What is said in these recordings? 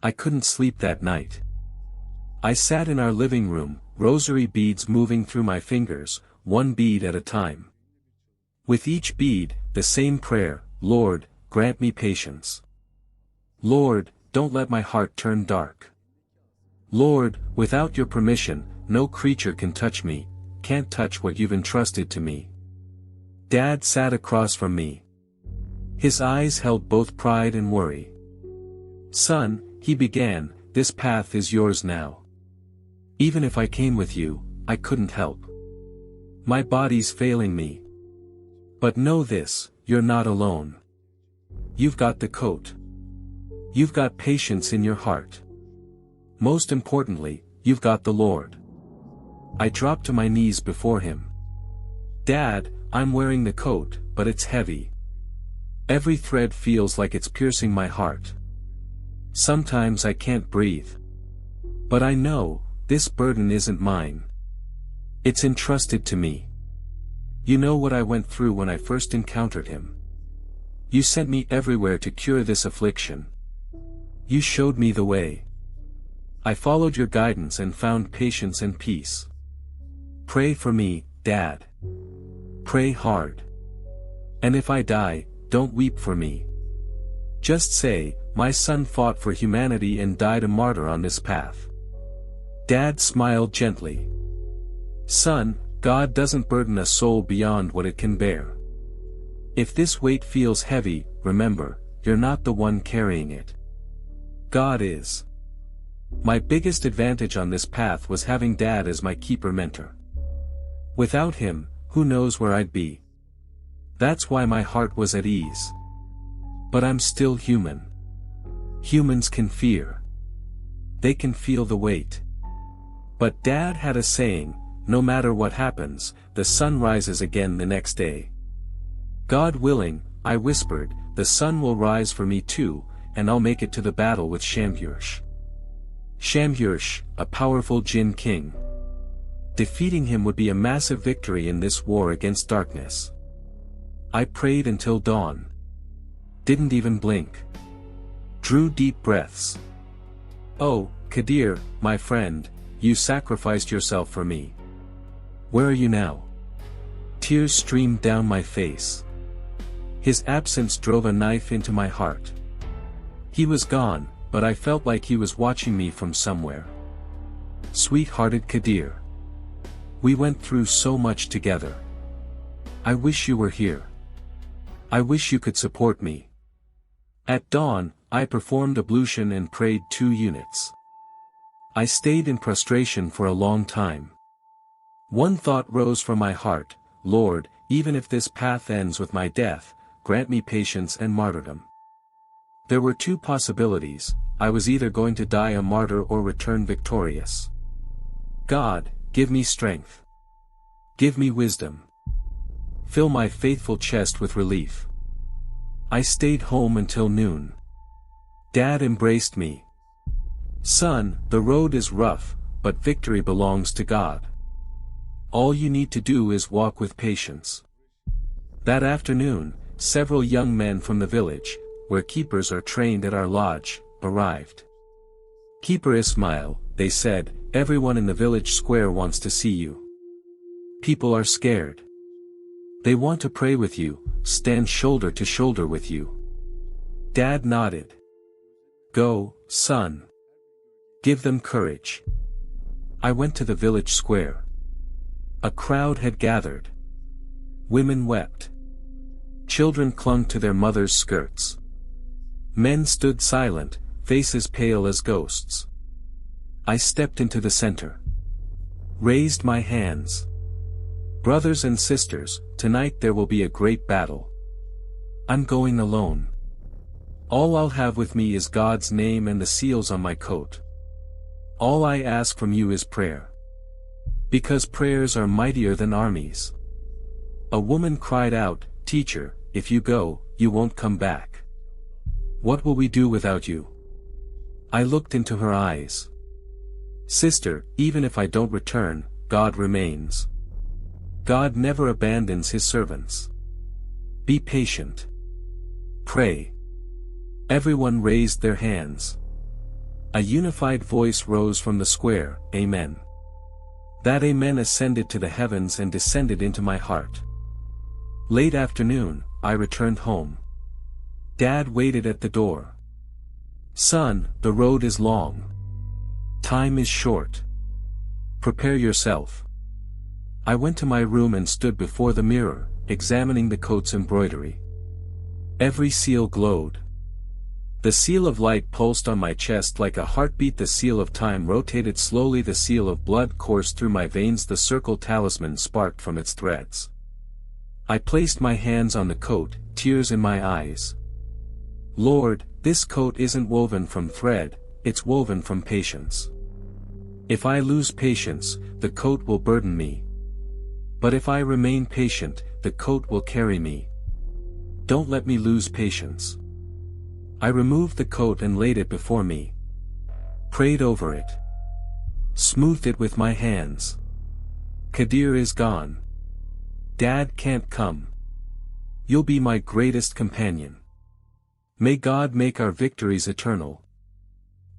I couldn't sleep that night. I sat in our living room, rosary beads moving through my fingers, one bead at a time. With each bead, the same prayer, Lord, grant me patience. Lord, don't let my heart turn dark. Lord, without your permission, no creature can touch me, can't touch what you've entrusted to me. Dad sat across from me. His eyes held both pride and worry. Son, he began, this path is yours now. Even if I came with you, I couldn't help. My body's failing me. But know this, you're not alone. You've got the coat. You've got patience in your heart. Most importantly, you've got the Lord. I dropped to my knees before him. Dad, I'm wearing the coat, but it's heavy. Every thread feels like it's piercing my heart. Sometimes I can't breathe. But I know, this burden isn't mine. It's entrusted to me. You know what I went through when I first encountered him. You sent me everywhere to cure this affliction. You showed me the way. I followed your guidance and found patience and peace. Pray for me, Dad. Pray hard. And if I die, don't weep for me. Just say, my son fought for humanity and died a martyr on this path. Dad smiled gently. Son, God doesn't burden a soul beyond what it can bear. If this weight feels heavy, remember, you're not the one carrying it. God is. My biggest advantage on this path was having Dad as my keeper mentor. Without him, who knows where I'd be. That's why my heart was at ease. But I'm still human. Humans can fear. They can feel the weight. But Dad had a saying, no matter what happens, the sun rises again the next day. God willing, I whispered, the sun will rise for me too, and I'll make it to the battle with Shamhursh. Shamhursh, a powerful Djinn king. Defeating him would be a massive victory in this war against darkness. I prayed until dawn. Didn't even blink. Drew deep breaths. Oh, Kadir, my friend, you sacrificed yourself for me. Where are you now? Tears streamed down my face. His absence drove a knife into my heart. He was gone, but I felt like he was watching me from somewhere. Sweet-hearted Kadir. We went through so much together. I wish you were here. I wish you could support me. At dawn, I performed ablution and prayed 2 units. I stayed in prostration for a long time. One thought rose from my heart, Lord, even if this path ends with my death, grant me patience and martyrdom. There were 2 possibilities, I was either going to die a martyr or return victorious. God, give me strength. Give me wisdom. Fill my faithful chest with relief. I stayed home until noon. Dad embraced me. Son, the road is rough, but victory belongs to God. All you need to do is walk with patience. That afternoon, several young men from the village, where keepers are trained at our lodge, arrived. Keeper Ismail, they said, everyone in the village square wants to see you. People are scared. They want to pray with you, stand shoulder to shoulder with you. Dad nodded. Go, son. Give them courage. I went to the village square. A crowd had gathered. Women wept. Children clung to their mothers' skirts. Men stood silent, faces pale as ghosts. I stepped into the center. Raised my hands. Brothers and sisters, tonight there will be a great battle. I'm going alone. All I'll have with me is God's name and the seals on my coat. All I ask from you is prayer. Because prayers are mightier than armies. A woman cried out, Teacher, if you go, you won't come back. What will we do without you? I looked into her eyes. Sister, even if I don't return, God remains. God never abandons his servants. Be patient. Pray. Everyone raised their hands. A unified voice rose from the square, Amen. That Amen ascended to the heavens and descended into my heart. Late afternoon, I returned home. Dad waited at the door. Son, the road is long. Time is short. Prepare yourself. I went to my room and stood before the mirror, examining the coat's embroidery. Every seal glowed. The seal of light pulsed on my chest like a heartbeat. The seal of time rotated slowly. The seal of blood coursed through my veins. The circle talisman sparked from its threads. I placed my hands on the coat, tears in my eyes. Lord, this coat isn't woven from thread, it's woven from patience. If I lose patience, the coat will burden me. But if I remain patient, the coat will carry me. Don't let me lose patience. I removed the coat and laid it before me. Prayed over it. Smoothed it with my hands. Kadir is gone. Dad can't come. You'll be my greatest companion. May God make our victories eternal.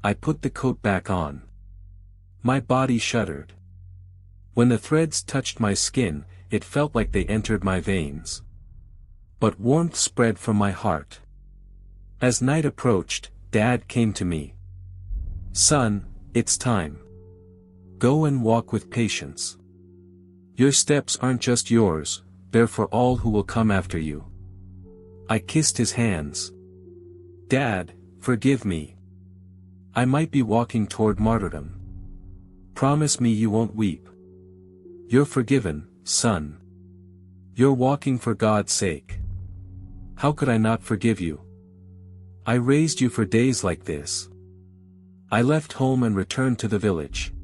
I put the coat back on. My body shuddered. When the threads touched my skin, it felt like they entered my veins. But warmth spread from my heart. As night approached, Dad came to me. Son, it's time. Go and walk with patience. Your steps aren't just yours, they're for all who will come after you. I kissed his hands. Dad, forgive me. I might be walking toward martyrdom. Promise me you won't weep. You're forgiven, son. You're walking for God's sake. How could I not forgive you? I raised you for days like this. I left home and returned to the village.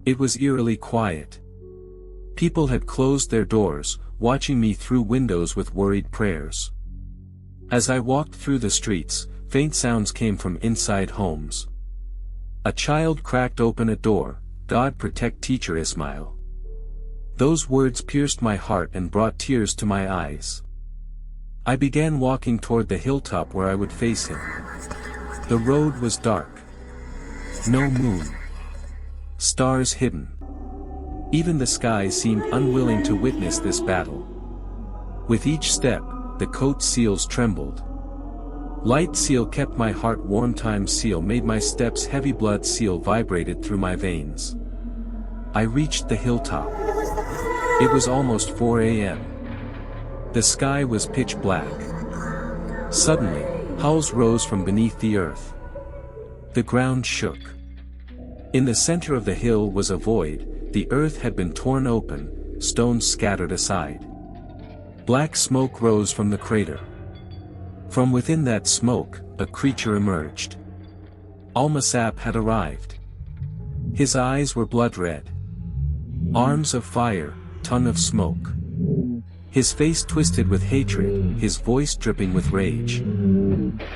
It was eerily quiet. People had closed their doors, watching me through windows with worried prayers. As I walked through the streets, faint sounds came from inside homes. A child cracked open a door, God protect teacher Ismail. Those words pierced my heart and brought tears to my eyes. I began walking toward the hilltop where I would face him. The road was dark. No moon. Stars hidden. Even the sky seemed unwilling to witness this battle. With each step, the coat seals trembled. Light seal kept my heart warm. Time seal made my steps heavy. Blood seal vibrated through my veins. I reached the hilltop. It was almost 4 a.m. The sky was pitch black. Suddenly, howls rose from beneath the earth. The ground shook. In the center of the hill was a void. The earth had been torn open, stones scattered aside. Black smoke rose from the crater. From within that smoke, a creature emerged. Almasap had arrived. His eyes were blood red. Arms of fire, tongue of smoke. His face twisted with hatred, his voice dripping with rage.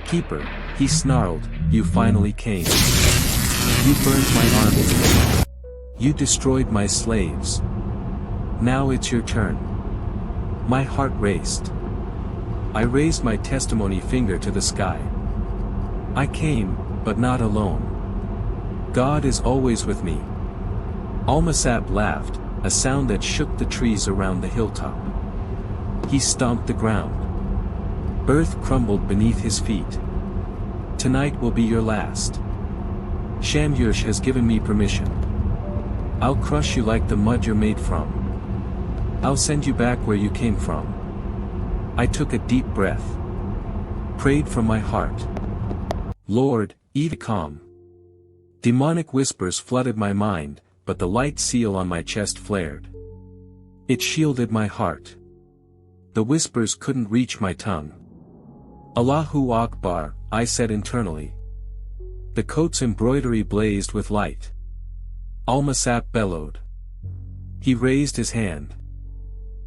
Keeper, he snarled, you finally came. You burned my army. You destroyed my slaves. Now it's your turn. My heart raced. I raised my testimony finger to the sky. I came, but not alone. God is always with me. Almasap laughed, a sound that shook the trees around the hilltop. He stomped the ground. Earth crumbled beneath his feet. Tonight will be your last. Shamyursh has given me permission. I'll crush you like the mud you're made from. I'll send you back where you came from. I took a deep breath. Prayed from my heart. Lord, be calm. Demonic whispers flooded my mind, but the light seal on my chest flared. It shielded my heart. The whispers couldn't reach my tongue. Allahu Akbar, I said internally. The coat's embroidery blazed with light. Almasap bellowed. He raised his hand.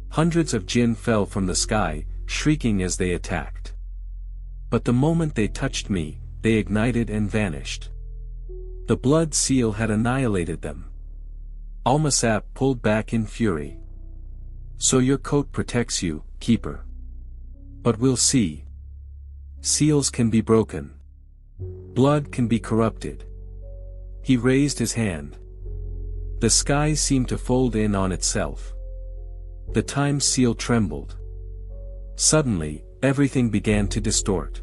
Hundreds of Djinn fell from the sky, shrieking as they attacked. But the moment they touched me, they ignited and vanished. The blood seal had annihilated them. Almasap pulled back in fury. So your coat protects you, keeper. But we'll see. Seals can be broken. Blood can be corrupted. He raised his hand. The sky seemed to fold in on itself. The time seal trembled. Suddenly, everything began to distort.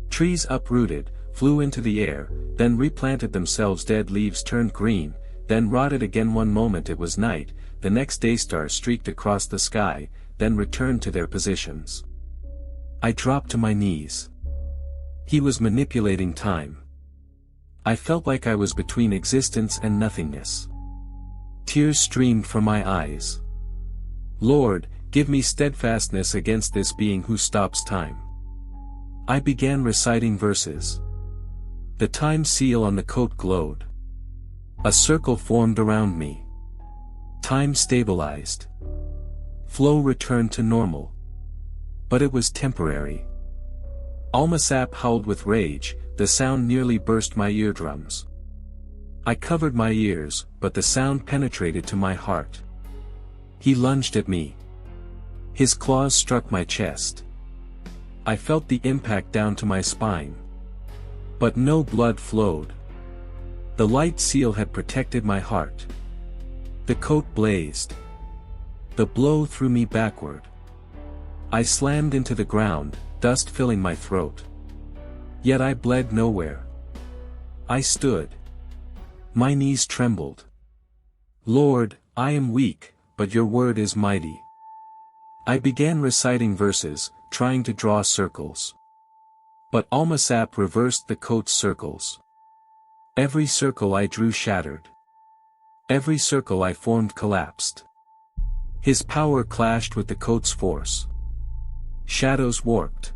Trees uprooted, flew into the air, then replanted themselves. Dead leaves turned green, then rotted again. One moment it was night, the next day stars streaked across the sky, then returned to their positions. I dropped to my knees. He was manipulating time. I felt like I was between existence and nothingness. Tears streamed from my eyes. Lord, give me steadfastness against this being who stops time. I began reciting verses. The time seal on the coat glowed. A circle formed around me. Time stabilized. Flow returned to normal. But it was temporary. Almasap howled with rage, the sound nearly burst my eardrums. I covered my ears, but the sound penetrated to my heart. He lunged at me. His claws struck my chest. I felt the impact down to my spine. But no blood flowed. The light seal had protected my heart. The coat blazed. The blow threw me backward. I slammed into the ground, dust filling my throat. Yet I bled nowhere. I stood. My knees trembled. Lord, I am weak, but your word is mighty. I began reciting verses, trying to draw circles. But Almasap reversed the coat's circles. Every circle I drew shattered. Every circle I formed collapsed. His power clashed with the coat's force. Shadows warped.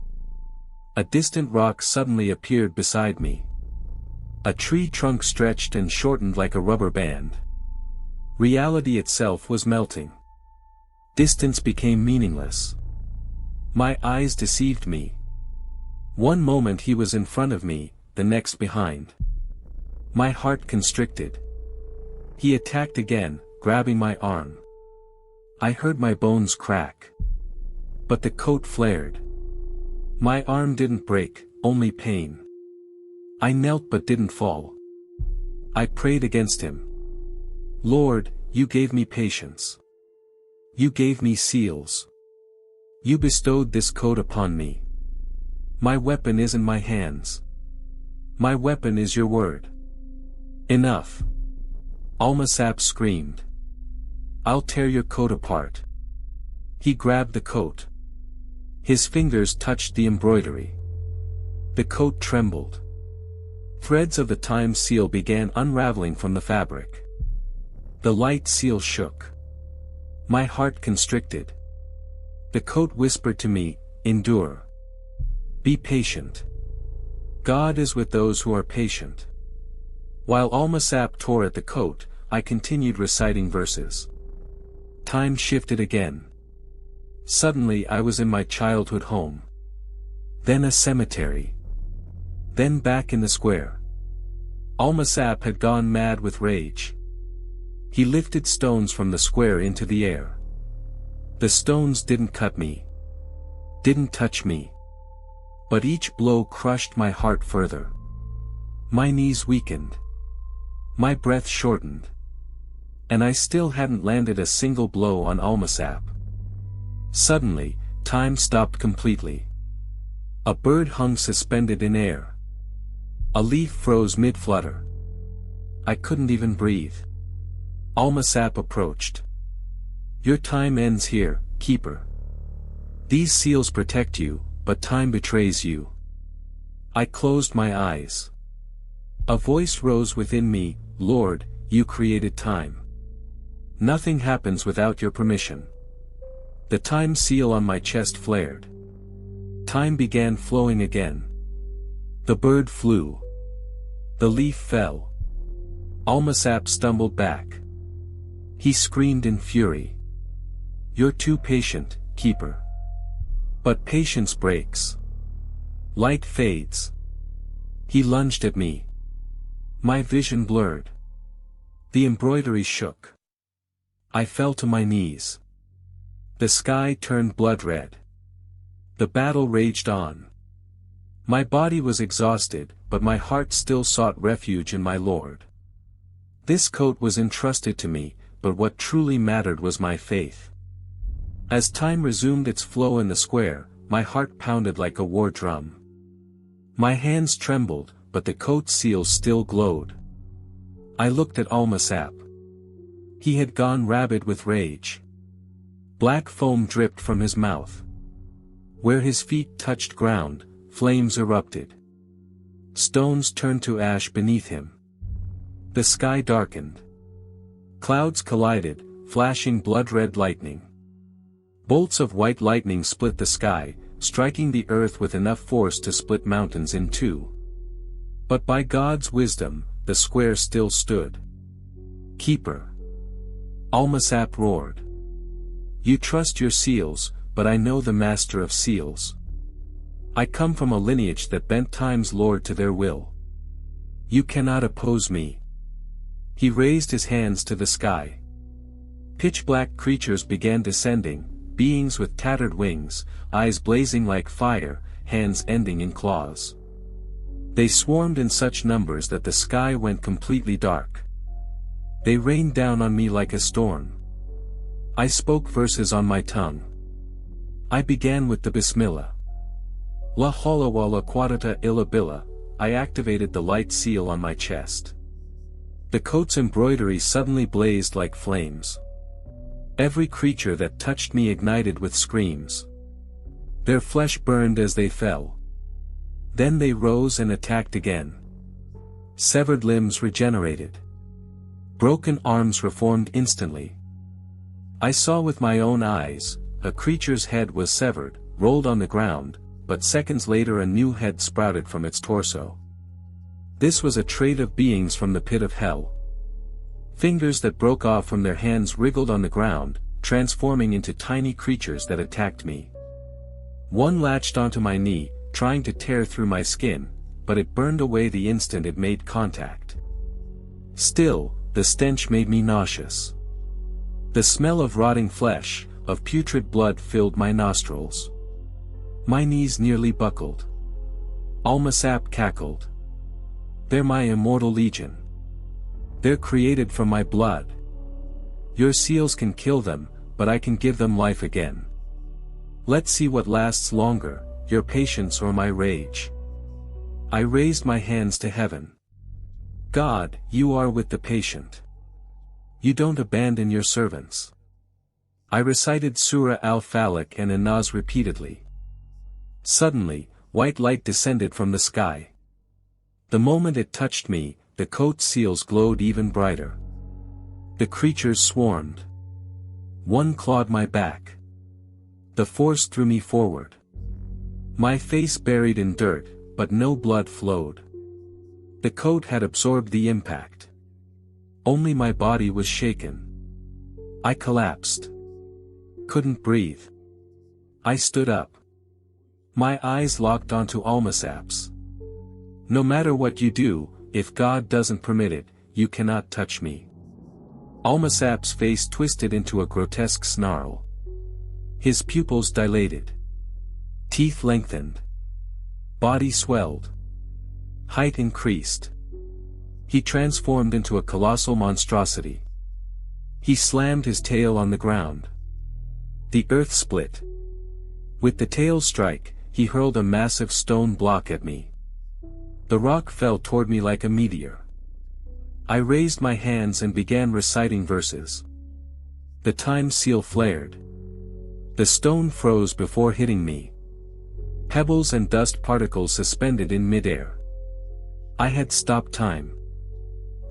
A distant rock suddenly appeared beside me. A tree trunk stretched and shortened like a rubber band. Reality itself was melting. Distance became meaningless. My eyes deceived me. One moment he was in front of me, the next behind. My heart constricted. He attacked again, grabbing my arm. I heard my bones crack. But the coat flared. My arm didn't break, only pain. I knelt but didn't fall. I prayed against him. Lord, you gave me patience. You gave me seals. You bestowed this coat upon me. My weapon is in my hands. My weapon is your word. Enough. Almasap screamed. I'll tear your coat apart. He grabbed the coat. His fingers touched the embroidery. The coat trembled. Threads of the time seal began unraveling from the fabric. The light seal shook. My heart constricted. The coat whispered to me, endure. Be patient. God is with those who are patient. While Almasap tore at the coat, I continued reciting verses. Time shifted again. Suddenly I was in my childhood home. Then a cemetery. Then back in the square. Almasap had gone mad with rage. He lifted stones from the square into the air. The stones didn't cut me. Didn't touch me. But each blow crushed my heart further. My knees weakened. My breath shortened. And I still hadn't landed a single blow on Almasap. Suddenly, time stopped completely. A bird hung suspended in air. A leaf froze mid-flutter. I couldn't even breathe. Almasap approached. Your time ends here, keeper. These seals protect you, but time betrays you. I closed my eyes. A voice rose within me, Lord, you created time. Nothing happens without your permission. The time seal on my chest flared. Time began flowing again. The bird flew. The leaf fell. Almasap stumbled back. He screamed in fury. You're too patient, keeper. But patience breaks. Light fades. He lunged at me. My vision blurred. The embroidery shook. I fell to my knees. The sky turned blood red. The battle raged on. My body was exhausted, but my heart still sought refuge in my Lord. This coat was entrusted to me, but what truly mattered was my faith. As time resumed its flow in the square, my heart pounded like a war drum. My hands trembled, but the coat seals still glowed. I looked at Almasap. He had gone rabid with rage. Black foam dripped from his mouth. Where his feet touched ground, flames erupted. Stones turned to ash beneath him. The sky darkened. Clouds collided, flashing blood-red lightning. Bolts of white lightning split the sky, striking the earth with enough force to split mountains in two. But by God's wisdom, the square still stood. "Keeper!" Almasap roared. "You trust your seals, but I know the master of seals. I come from a lineage that bent time's lord to their will. You cannot oppose me." He raised his hands to the sky. Pitch-black creatures began descending, beings with tattered wings, eyes blazing like fire, hands ending in claws. They swarmed in such numbers that the sky went completely dark. They rained down on me like a storm. I spoke verses on my tongue. I began with the Bismillah. La hawla wa la quwwata illa billah. I activated the light seal on my chest. The coat's embroidery suddenly blazed like flames. Every creature that touched me ignited with screams. Their flesh burned as they fell. Then they rose and attacked again. Severed limbs regenerated. Broken arms reformed instantly. I saw with my own eyes, a creature's head was severed, rolled on the ground, but seconds later a new head sprouted from its torso. This was a trait of beings from the pit of hell. Fingers that broke off from their hands wriggled on the ground, transforming into tiny creatures that attacked me. One latched onto my knee, trying to tear through my skin, but it burned away the instant it made contact. Still, the stench made me nauseous. The smell of rotting flesh, of putrid blood filled my nostrils. My knees nearly buckled. Almasap cackled. "They're my immortal legion. They're created from my blood. Your seals can kill them, but I can give them life again. Let's see what lasts longer, your patience or my rage." I raised my hands to heaven. God, you are with the patient. You don't abandon your servants. I recited Surah Al-Falaq and An-Nas repeatedly. Suddenly, white light descended from the sky. The moment it touched me, the coat seals glowed even brighter. The creatures swarmed. One clawed my back. The force threw me forward. My face buried in dirt, but no blood flowed. The coat had absorbed the impact. Only my body was shaken. I collapsed. Couldn't breathe. I stood up. My eyes locked onto Almasap's. "No matter what you do, if God doesn't permit it, you cannot touch me." Almasap's face twisted into a grotesque snarl. His pupils dilated. Teeth lengthened. Body swelled. Height increased. He transformed into a colossal monstrosity. He slammed his tail on the ground. The earth split. With the tail strike, he hurled a massive stone block at me. The rock fell toward me like a meteor. I raised my hands and began reciting verses. The time seal flared. The stone froze before hitting me. Pebbles and dust particles suspended in midair. I had stopped time.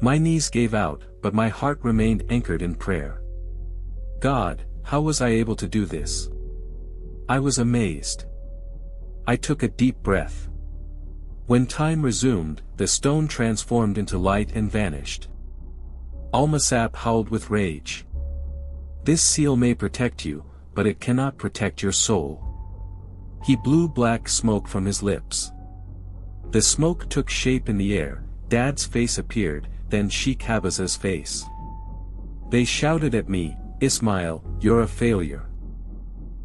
My knees gave out, but my heart remained anchored in prayer. God, how was I able to do this? I was amazed. I took a deep breath. When time resumed, the stone transformed into light and vanished. Almasap howled with rage. "This seal may protect you, but it cannot protect your soul." He blew black smoke from his lips. The smoke took shape in the air, Dad's face appeared, then Sheikh Habaza's face. They shouted at me, "Ismail, you're a failure.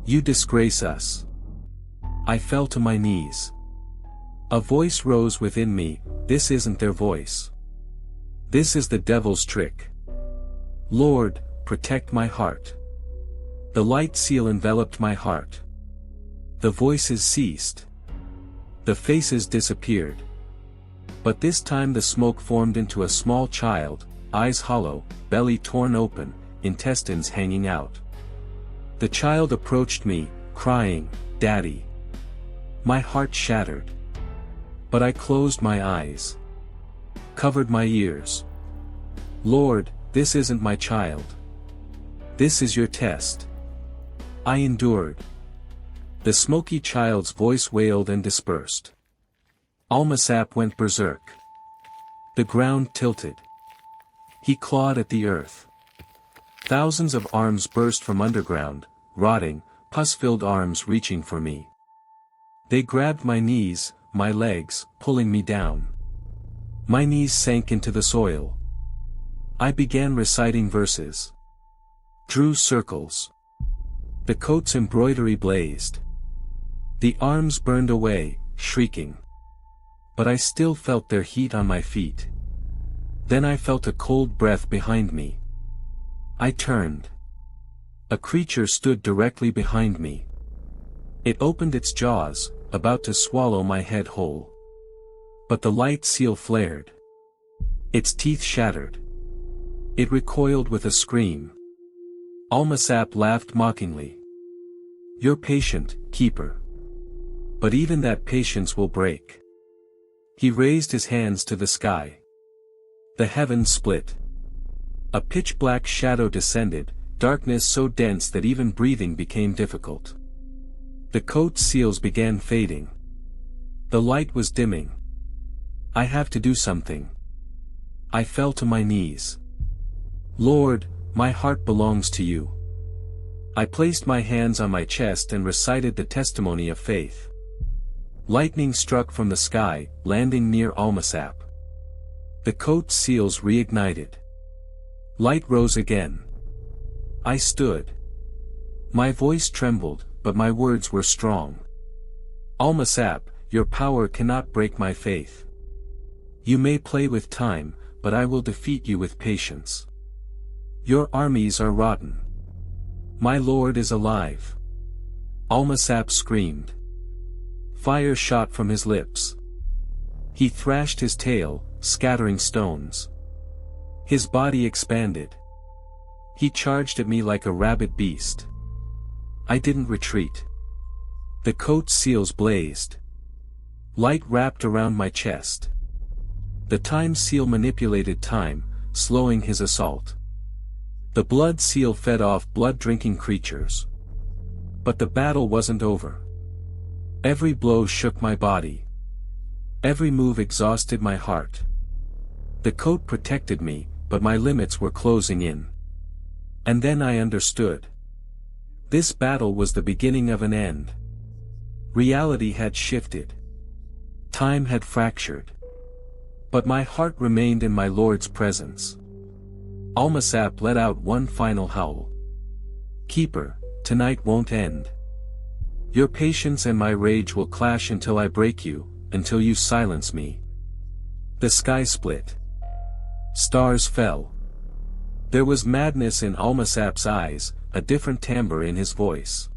You disgrace us." I fell to my knees. A voice rose within me, "This isn't their voice. This is the devil's trick. Lord, protect my heart. The light seal enveloped my heart. The voices ceased. The faces disappeared. But this time the smoke formed into a small child, eyes hollow, belly torn open, intestines hanging out. The child approached me, crying, "Daddy." My heart shattered. But I closed my eyes. Covered my ears. Lord, this isn't my child. This is your test. I endured. The smoky child's voice wailed and dispersed. Almasap went berserk. The ground tilted. He clawed at the earth. Thousands of arms burst from underground, rotting, pus-filled arms reaching for me. They grabbed my knees, my legs, pulling me down. My knees sank into the soil. I began reciting verses. Drew circles. The coat's embroidery blazed. The arms burned away, shrieking. But I still felt their heat on my feet. Then I felt a cold breath behind me. I turned. A creature stood directly behind me. It opened its jaws, about to swallow my head whole. But the light seal flared. Its teeth shattered. It recoiled with a scream. Almasap laughed mockingly. "You're patient, keeper. But even that patience will break." He raised his hands to the sky. The heavens split. A pitch-black shadow descended, darkness so dense that even breathing became difficult. The coat seals began fading. The light was dimming. I have to do something. I fell to my knees. Lord, my heart belongs to you. I placed my hands on my chest and recited the testimony of faith. Lightning struck from the sky, landing near Almasap. The coat seals reignited. Light rose again. I stood. My voice trembled, but my words were strong. Almasap, your power cannot break my faith. You may play with time, but I will defeat you with patience. Your armies are rotten. My Lord is alive. Almasap screamed. Fire shot from his lips. He thrashed his tail, scattering stones. His body expanded. He charged at me like a rabid beast. I didn't retreat. The coat seals blazed. Light wrapped around my chest. The time seal manipulated time, slowing his assault. The blood seal fed off blood-drinking creatures. But the battle wasn't over. Every blow shook my body. Every move exhausted my heart. The coat protected me, but my limits were closing in. And then I understood. This battle was the beginning of an end. Reality had shifted. Time had fractured. But my heart remained in my Lord's presence. Almasap let out one final howl. Keeper, tonight won't end. Your patience and my rage will clash until I break you, until you silence me. The sky split. Stars fell. There was madness in Almasap's eyes, a different timbre in his voice.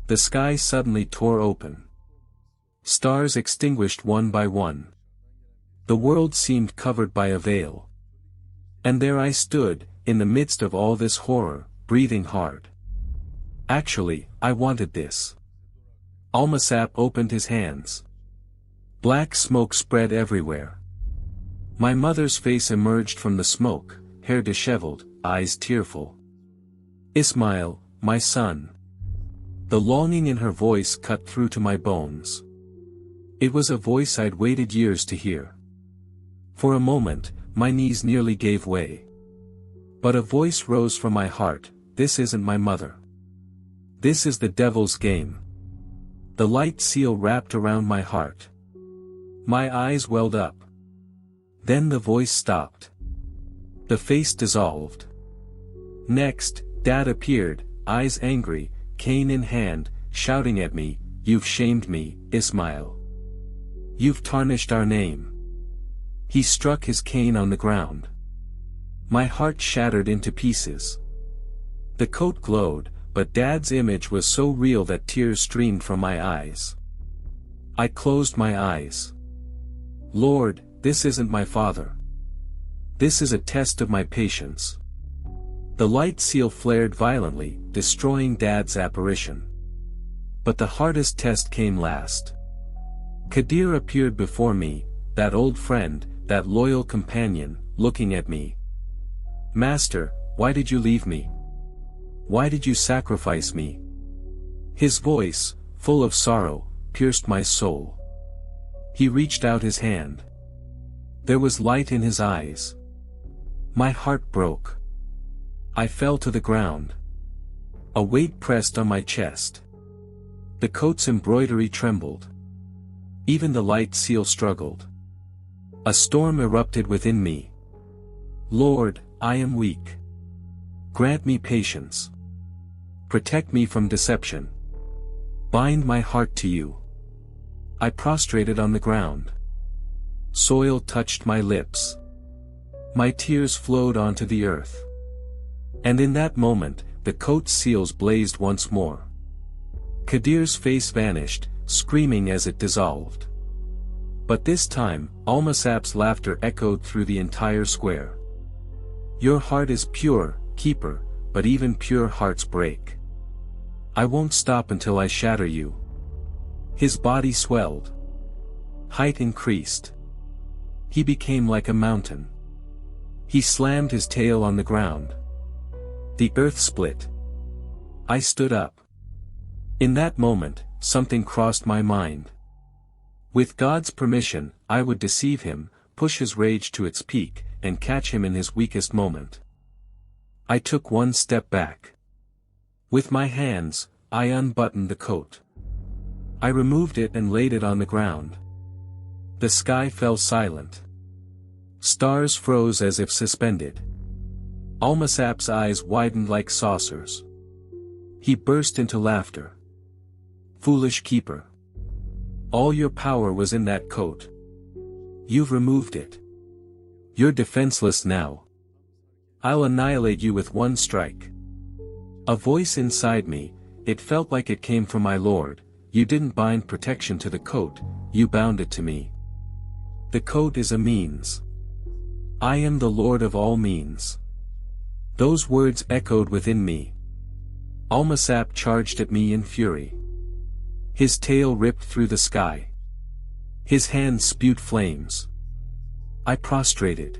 The sky suddenly tore open. Stars extinguished one by one. The world seemed covered by a veil. And there I stood, in the midst of all this horror, breathing hard. Actually, I wanted this. Almasap opened his hands. Black smoke spread everywhere. My mother's face emerged from the smoke, hair disheveled, eyes tearful. Ismail, my son. The longing in her voice cut through to my bones. It was a voice I'd waited years to hear. For a moment, my knees nearly gave way. But a voice rose from my heart, this isn't my mother. This is the devil's game. The light seal wrapped around my heart. My eyes welled up. Then the voice stopped. The face dissolved. Next, Dad appeared, eyes angry, cane in hand, shouting at me, "You've shamed me, Ismail. You've tarnished our name." He struck his cane on the ground. My heart shattered into pieces. The coat glowed, but Dad's image was so real that tears streamed from my eyes. I closed my eyes. Lord, this isn't my father. This is a test of my patience. The light seal flared violently, destroying Dad's apparition. But the hardest test came last. Kadir appeared before me, that old friend, that loyal companion, looking at me. Master, why did you leave me? Why did you sacrifice me? His voice, full of sorrow, pierced my soul. He reached out his hand. There was light in his eyes. My heart broke. I fell to the ground. A weight pressed on my chest. The coat's embroidery trembled. Even the light seal struggled. A storm erupted within me. Lord, I am weak. Grant me patience. Protect me from deception. Bind my heart to you. I prostrated on the ground. Soil touched my lips. My tears flowed onto the earth. And in that moment, the coat's seals blazed once more. Kadir's face vanished, screaming as it dissolved. But this time, Almasap's laughter echoed through the entire square. Your heart is pure, keeper, but even pure hearts break. I won't stop until I shatter you. His body swelled. Height increased. He became like a mountain. He slammed his tail on the ground. The earth split. I stood up. In that moment, something crossed my mind. With God's permission, I would deceive him, push his rage to its peak, and catch him in his weakest moment. I took one step back. With my hands, I unbuttoned the coat. I removed it and laid it on the ground. The sky fell silent. Stars froze as if suspended. Almasap's eyes widened like saucers. He burst into laughter. Foolish keeper. All your power was in that coat. You've removed it. You're defenseless now. I'll annihilate you with one strike. A voice inside me, it felt like it came from my Lord, you didn't bind protection to the coat, you bound it to me. The coat is a means. I am the Lord of all means. Those words echoed within me. Almasap charged at me in fury. His tail ripped through the sky. His hands spewed flames. I prostrated.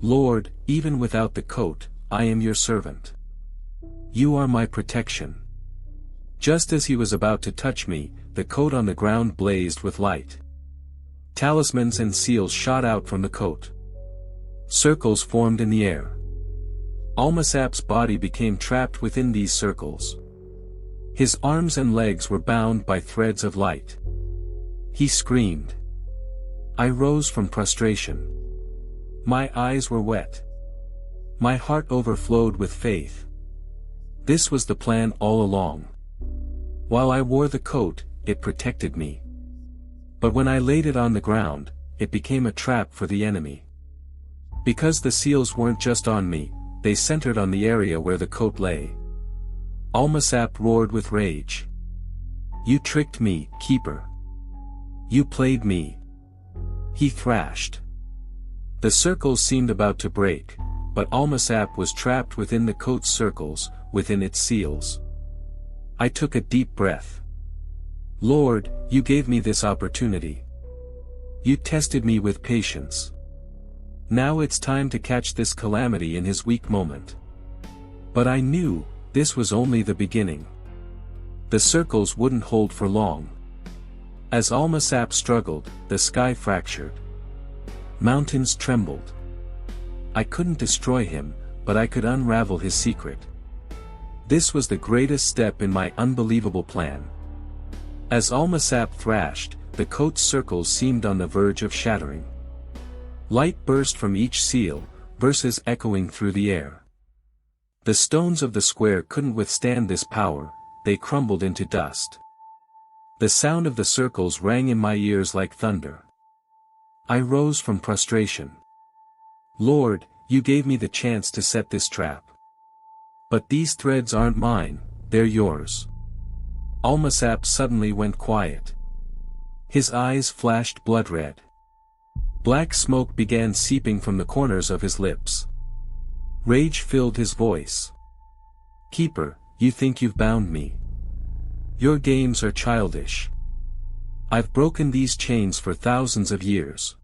Lord, even without the coat, I am your servant. You are my protection. Just as he was about to touch me, the coat on the ground blazed with light. Talismans and seals shot out from the coat. Circles formed in the air. Almasap's body became trapped within these circles. His arms and legs were bound by threads of light. He screamed. I rose from prostration. My eyes were wet. My heart overflowed with faith. This was the plan all along. While I wore the coat, it protected me. But when I laid it on the ground, it became a trap for the enemy. Because the seals weren't just on me, they centered on the area where the coat lay. Almasap roared with rage. You tricked me, keeper. You played me. He thrashed. The circles seemed about to break, but Almasap was trapped within the coat's circles, within its seals. I took a deep breath. Lord, you gave me this opportunity. You tested me with patience. Now it's time to catch this calamity in his weak moment. But I knew, this was only the beginning. The circles wouldn't hold for long. As Almasap struggled, the sky fractured. Mountains trembled. I couldn't destroy him, but I could unravel his secret. This was the greatest step in my unbelievable plan. As Almasap thrashed, the coat's circles seemed on the verge of shattering. Light burst from each seal, verses echoing through the air. The stones of the square couldn't withstand this power, they crumbled into dust. The sound of the circles rang in my ears like thunder. I rose from prostration. Lord, you gave me the chance to set this trap. But these threads aren't mine, they're yours. Almasap suddenly went quiet. His eyes flashed blood red. Black smoke began seeping from the corners of his lips. Rage filled his voice. Keeper, you think you've bound me. Your games are childish. I've broken these chains for thousands of years.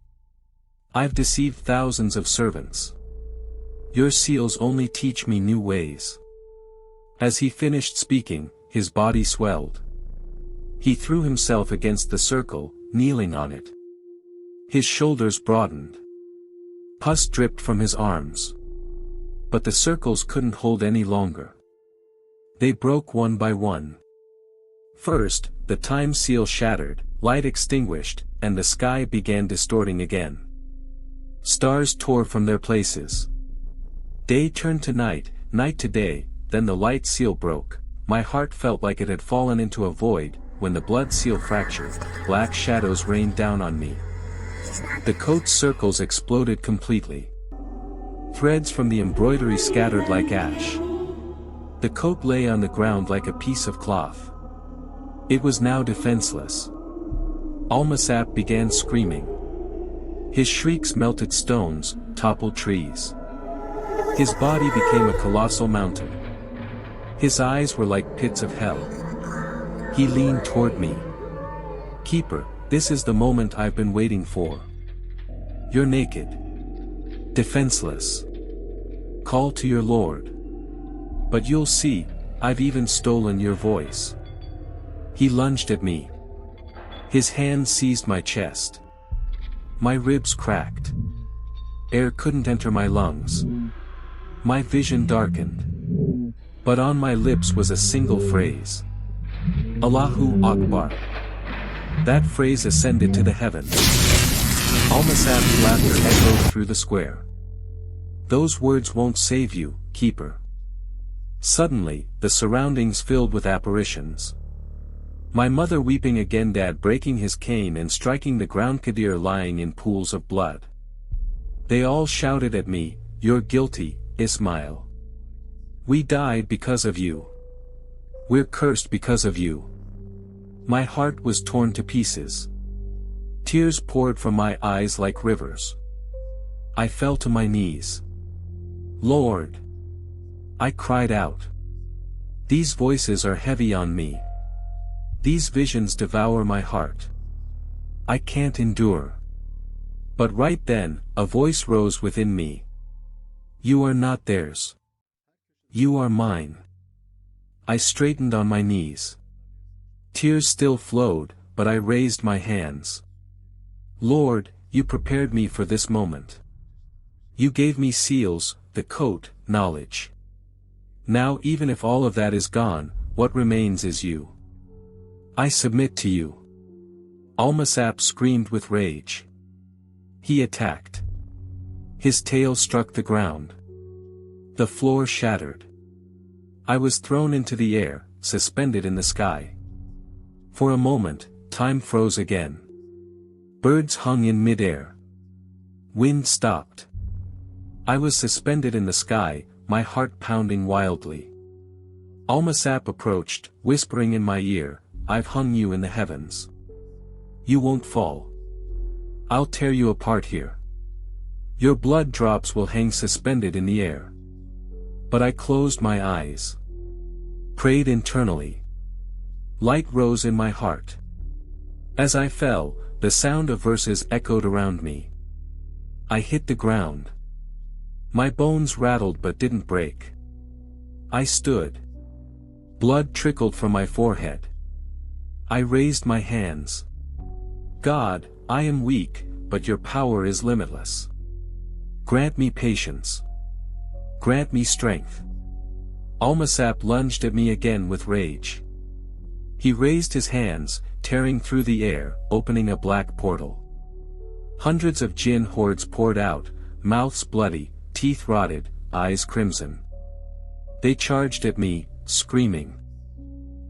I've deceived thousands of servants. Your seals only teach me new ways. As he finished speaking, his body swelled. He threw himself against the circle, kneeling on it. His shoulders broadened. Pus dripped from his arms. But the circles couldn't hold any longer. They broke one by one. First, the time seal shattered, light extinguished, and the sky began distorting again. Stars tore from their places. Day turned to night, night to day, then the light seal broke. My heart felt like it had fallen into a void. When the blood seal fractured, black shadows rained down on me. The coat's circles exploded completely. Threads from the embroidery scattered like ash. The coat lay on the ground like a piece of cloth. It was now defenseless. Almasap began screaming. His shrieks melted stones, toppled trees. His body became a colossal mountain. His eyes were like pits of hell. He leaned toward me. Keeper, this is the moment I've been waiting for. You're naked. Defenseless. Call to your Lord. But you'll see, I've even stolen your voice. He lunged at me. His hand seized my chest. My ribs cracked. Air couldn't enter my lungs. My vision darkened. But on my lips was a single phrase. Allahu Akbar. That phrase ascended to the heavens. Almasap's laughter echoed through the square. Those words won't save you, Keeper. Suddenly, the surroundings filled with apparitions. My mother weeping again, Dad breaking his cane and striking the ground, Kadir lying in pools of blood. They all shouted at me, "You're guilty, Ismail. We died because of you. We're cursed because of you." My heart was torn to pieces. Tears poured from my eyes like rivers. I fell to my knees. Lord! I cried out. These voices are heavy on me. These visions devour my heart. I can't endure. But right then, a voice rose within me. You are not theirs. You are mine. I straightened on my knees. Tears still flowed, but I raised my hands. Lord, you prepared me for this moment. You gave me seals, the coat, knowledge. Now even if all of that is gone, what remains is you. I submit to you. Almasap screamed with rage. He attacked. His tail struck the ground. The floor shattered. I was thrown into the air, suspended in the sky. For a moment, time froze again. Birds hung in midair. Wind stopped. I was suspended in the sky, my heart pounding wildly. Almasap approached, whispering in my ear, I've hung you in the heavens. You won't fall. I'll tear you apart here. Your blood drops will hang suspended in the air. But I closed my eyes. Prayed internally. Light rose in my heart. As I fell, the sound of verses echoed around me. I hit the ground. My bones rattled but didn't break. I stood. Blood trickled from my forehead. I raised my hands. God, I am weak, but your power is limitless. Grant me patience. Grant me strength. Almasap lunged at me again with rage. He raised his hands, tearing through the air, opening a black portal. Hundreds of Djinn hordes poured out, mouths bloody, teeth rotted, eyes crimson. They charged at me, screaming.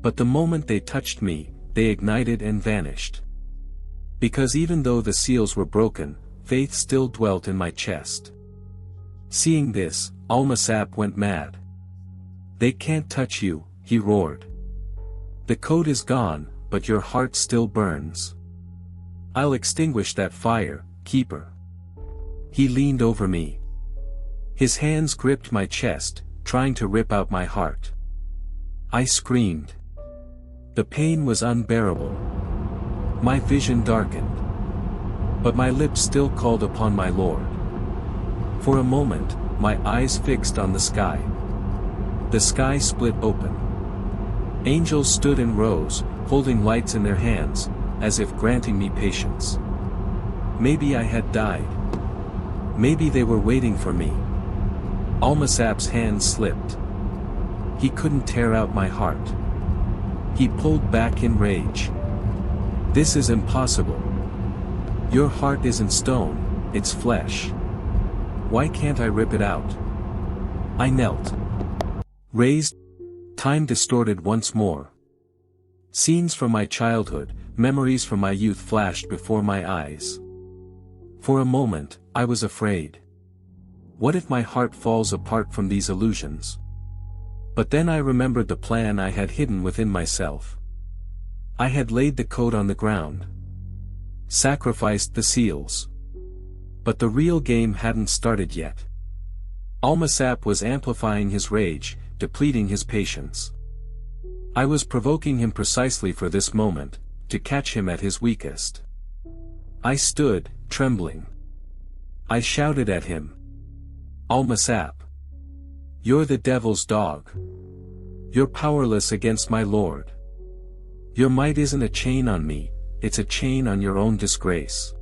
But the moment they touched me, they ignited and vanished. Because even though the seals were broken, faith still dwelt in my chest. Seeing this, Almasap went mad. "They can't touch you," he roared. "The code is gone, but your heart still burns. I'll extinguish that fire, keeper." He leaned over me. His hands gripped my chest, trying to rip out my heart. I screamed. The pain was unbearable. My vision darkened. But my lips still called upon my Lord. For a moment, my eyes fixed on the sky. The sky split open. Angels stood in rows, holding lights in their hands, as if granting me patience. Maybe I had died. Maybe they were waiting for me. Almasap's hand slipped. He couldn't tear out my heart. He pulled back in rage. "This is impossible. Your heart isn't stone, it's flesh. Why can't I rip it out?" I knelt. Raised. Time distorted once more. Scenes from my childhood, memories from my youth flashed before my eyes. For a moment, I was afraid. What if my heart falls apart from these illusions? But then I remembered the plan I had hidden within myself. I had laid the code on the ground. Sacrificed the seals. But the real game hadn't started yet. Almasap was amplifying his rage, depleting his patience. I was provoking him precisely for this moment, to catch him at his weakest. I stood, trembling. I shouted at him. "Almasap. You're the devil's dog. You're powerless against my Lord. Your might isn't a chain on me, it's a chain on your own disgrace."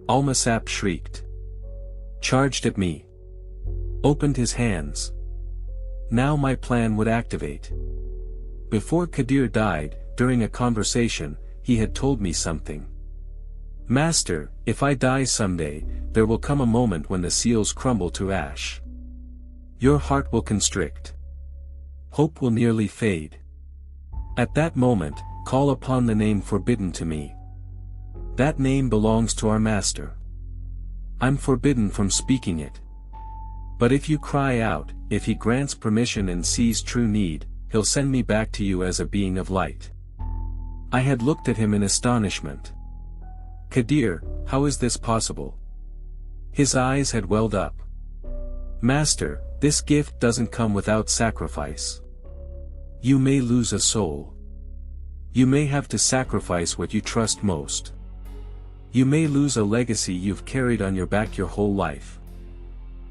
Almasap shrieked. Charged at me. Opened his hands. Now my plan would activate. Before Kadir died, during a conversation, he had told me something. "Master, if I die someday, there will come a moment when the seals crumble to ash. Your heart will constrict. Hope will nearly fade. At that moment, call upon the name forbidden to me. That name belongs to our Master. I'm forbidden from speaking it. But if you cry out, if he grants permission and sees true need, he'll send me back to you as a being of light." I had looked at him in astonishment. "Kadir, how is this possible?" His eyes had welled up. "Master, this gift doesn't come without sacrifice. You may lose a soul. You may have to sacrifice what you trust most. You may lose a legacy you've carried on your back your whole life.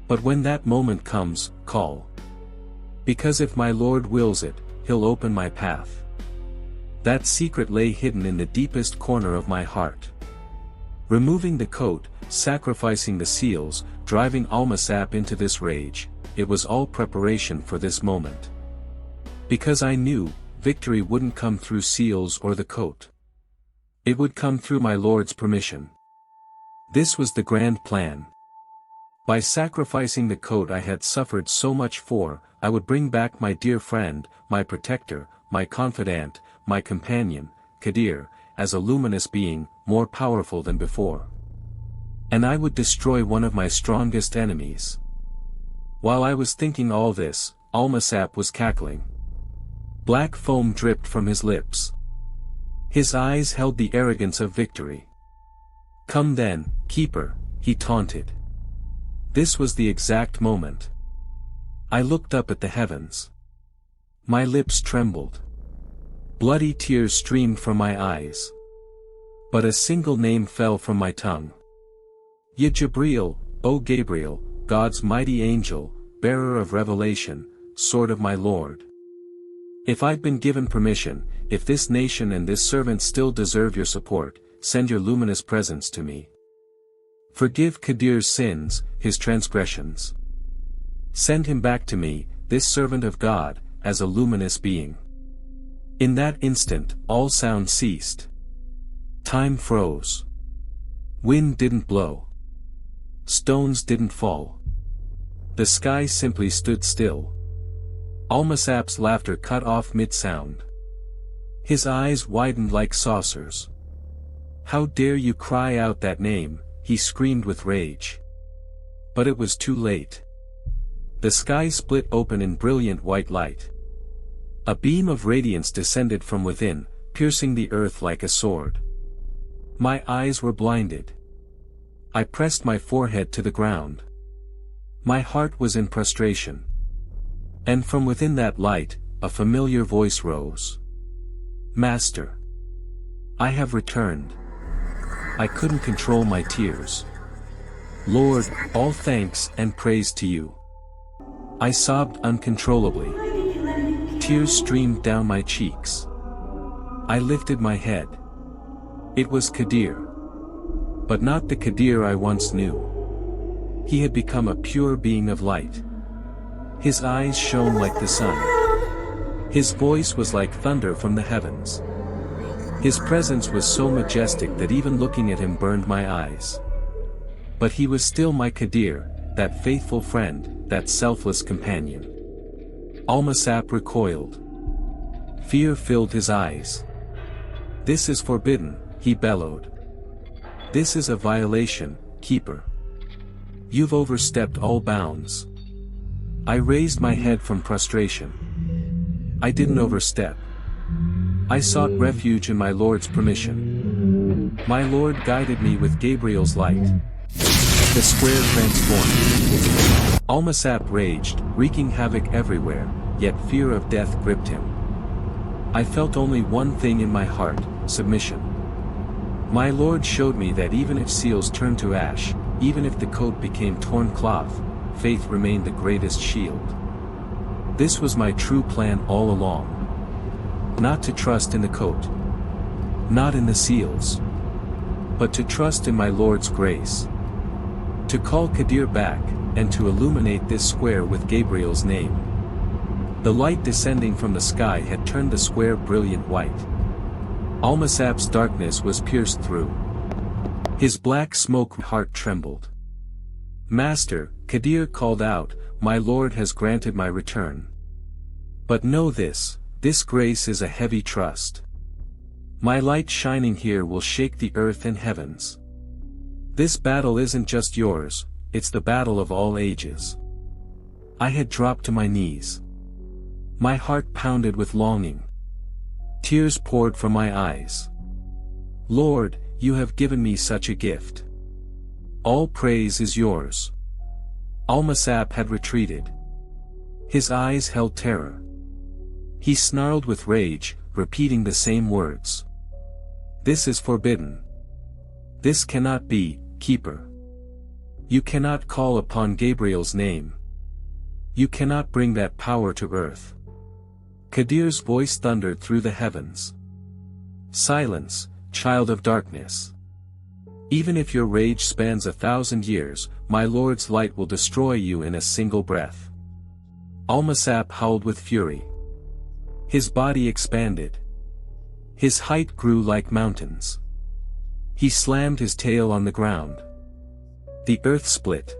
But when that moment comes, call. Because if my Lord wills it, he'll open my path." That secret lay hidden in the deepest corner of my heart. Removing the coat, sacrificing the seals, driving Almasap into this rage, it was all preparation for this moment. Because I knew, victory wouldn't come through seals or the coat. It would come through my Lord's permission. This was the grand plan. By sacrificing the coat I had suffered so much for, I would bring back my dear friend, my protector, my confidant, my companion, Kadir, as a luminous being, more powerful than before. And I would destroy one of my strongest enemies. While I was thinking all this, Almasap was cackling. Black foam dripped from his lips. His eyes held the arrogance of victory. "Come then, keeper," he taunted. This was the exact moment. I looked up at the heavens. My lips trembled. Bloody tears streamed from my eyes. But a single name fell from my tongue. "Ya Jibreel, O Gabriel, God's mighty angel, bearer of revelation, sword of my Lord. If I've been given permission, if this nation and this servant still deserve your support, send your luminous presence to me. Forgive Kadir's sins, his transgressions. Send him back to me, this servant of God, as a luminous being." In that instant, all sound ceased. Time froze. Wind didn't blow. Stones didn't fall. The sky simply stood still. Almasap's laughter cut off mid-sound. His eyes widened like saucers. "How dare you cry out that name?" he screamed with rage. But it was too late. The sky split open in brilliant white light. A beam of radiance descended from within, piercing the earth like a sword. My eyes were blinded. I pressed my forehead to the ground. My heart was in prostration. And from within that light, a familiar voice rose. Master. I have returned. I couldn't control my tears. Lord, all thanks and praise to you. I sobbed uncontrollably. Tears streamed down my cheeks. I lifted my head. It was Kadir. But not the Kadir I once knew. He had become a pure being of light. His eyes shone like the sun. His voice was like thunder from the heavens. His presence was so majestic that even looking at him burned my eyes. But he was still my Kadir, that faithful friend, that selfless companion. Almasap recoiled. Fear filled his eyes. This is forbidden, he bellowed. This is a violation, Keeper. You've overstepped all bounds. I raised my head from prostration. I didn't overstep. I sought refuge in my Lord's permission. My Lord guided me with Gabriel's light. The square transformed. Almasap raged, wreaking havoc everywhere, yet fear of death gripped him. I felt only one thing in my heart, submission. My Lord showed me that even if seals turned to ash, even if the coat became torn cloth, faith remained the greatest shield. This was my true plan all along. Not to trust in the coat. Not in the seals. But to trust in my Lord's grace. To call Kadir back, and to illuminate this square with Gabriel's name. The light descending from the sky had turned the square brilliant white. Almasap's darkness was pierced through. His black smoke heart trembled. Master, Kadir called out, my Lord has granted my return. But know this grace is a heavy trust. My light shining here will shake the earth and heavens. This battle isn't just yours, it's the battle of all ages. I had dropped to my knees. My heart pounded with longing. Tears poured from my eyes. Lord, you have given me such a gift. All praise is yours. Almasap had retreated. His eyes held terror. He snarled with rage, repeating the same words. This is forbidden. This cannot be, Keeper. You cannot call upon Gabriel's name. You cannot bring that power to earth. Kadir's voice thundered through the heavens. Silence, child of darkness. Even if your rage spans 1,000 years, my Lord's light will destroy you in a single breath. Almasap howled with fury. His body expanded. His height grew like mountains. He slammed his tail on the ground. The earth split.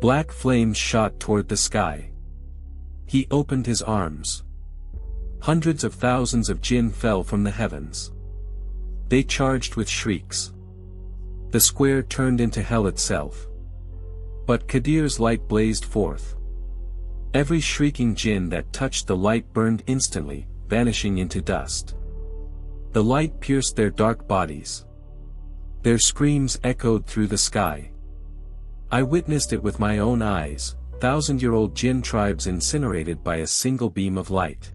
Black flames shot toward the sky. He opened his arms. Hundreds of thousands of Djinn fell from the heavens. They charged with shrieks. The square turned into hell itself. But Kadir's light blazed forth. Every shrieking Djinn that touched the light burned instantly, vanishing into dust. The light pierced their dark bodies. Their screams echoed through the sky. I witnessed it with my own eyes, 1,000-year-old Djinn tribes incinerated by a single beam of light.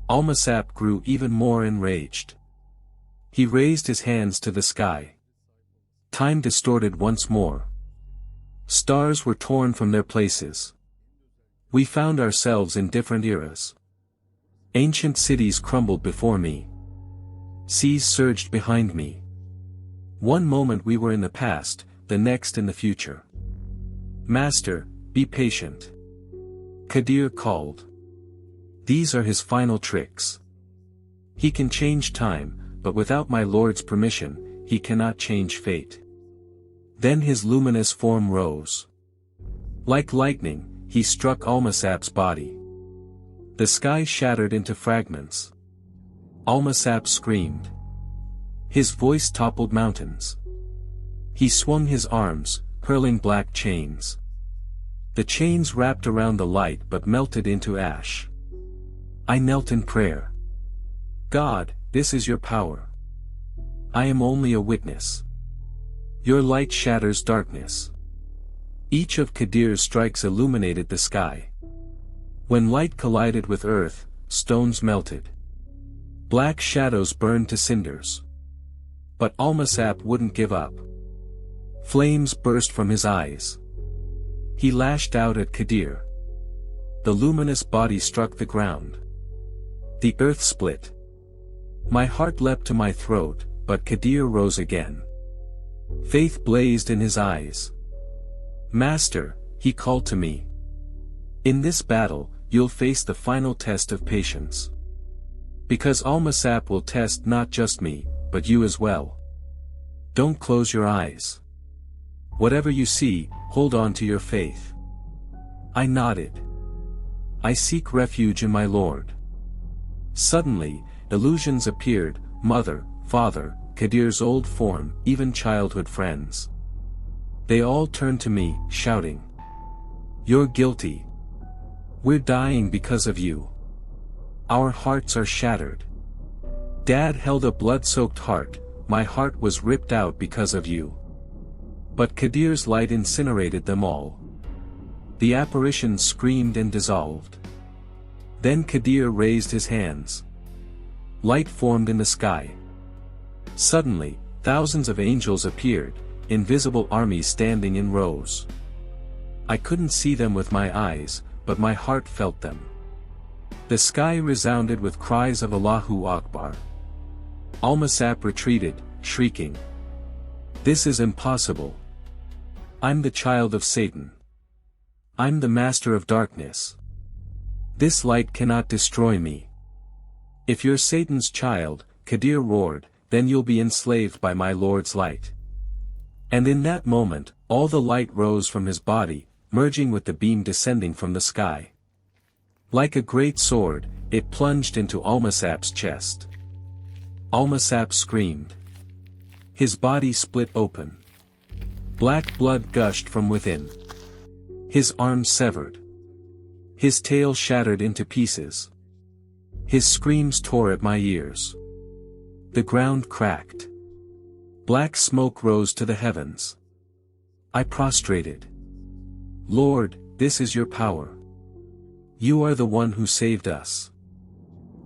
Almasap grew even more enraged. He raised his hands to the sky. Time distorted once more. Stars were torn from their places. We found ourselves in different eras. Ancient cities crumbled before me. Seas surged behind me. One moment we were in the past, the next in the future. Master, be patient. Kadir called. These are his final tricks. He can change time, but without my Lord's permission, he cannot change fate. Then his luminous form rose. Like lightning, he struck Almasap's body. The sky shattered into fragments. Almasap screamed. His voice toppled mountains. He swung his arms, hurling black chains. The chains wrapped around the light but melted into ash. I knelt in prayer. God, this is your power. I am only a witness. Your light shatters darkness. Each of Kadir's strikes illuminated the sky. When light collided with earth, stones melted. Black shadows burned to cinders. But Almasap wouldn't give up. Flames burst from his eyes. He lashed out at Kadir. The luminous body struck the ground. The earth split. My heart leapt to my throat, but Kadir rose again. Faith blazed in his eyes. Master, he called to me. In this battle, you'll face the final test of patience. Because Almasap will test not just me, but you as well. Don't close your eyes. Whatever you see, hold on to your faith. I nodded. I seek refuge in my Lord. Suddenly, illusions appeared, mother, father, Kadir's old form, even childhood friends. They all turned to me, shouting. You're guilty. We're dying because of you. Our hearts are shattered. Dad held a blood-soaked heart, my heart was ripped out because of you. But Kadir's light incinerated them all. The apparition screamed and dissolved. Then Kadir raised his hands. Light formed in the sky. Suddenly, thousands of angels appeared, invisible armies standing in rows. I couldn't see them with my eyes, but my heart felt them. The sky resounded with cries of Allahu Akbar. Almasap retreated, shrieking. This is impossible. I'm the child of Satan. I'm the master of darkness. This light cannot destroy me. If you're Satan's child, Kadir roared, then you'll be enslaved by my Lord's light. And in that moment, all the light rose from his body, merging with the beam descending from the sky. Like a great sword, it plunged into Almasap's chest. Almasap screamed. His body split open. Black blood gushed from within. His arms severed. His tail shattered into pieces. His screams tore at my ears. The ground cracked. Black smoke rose to the heavens. I prostrated. Lord, this is your power. You are the one who saved us.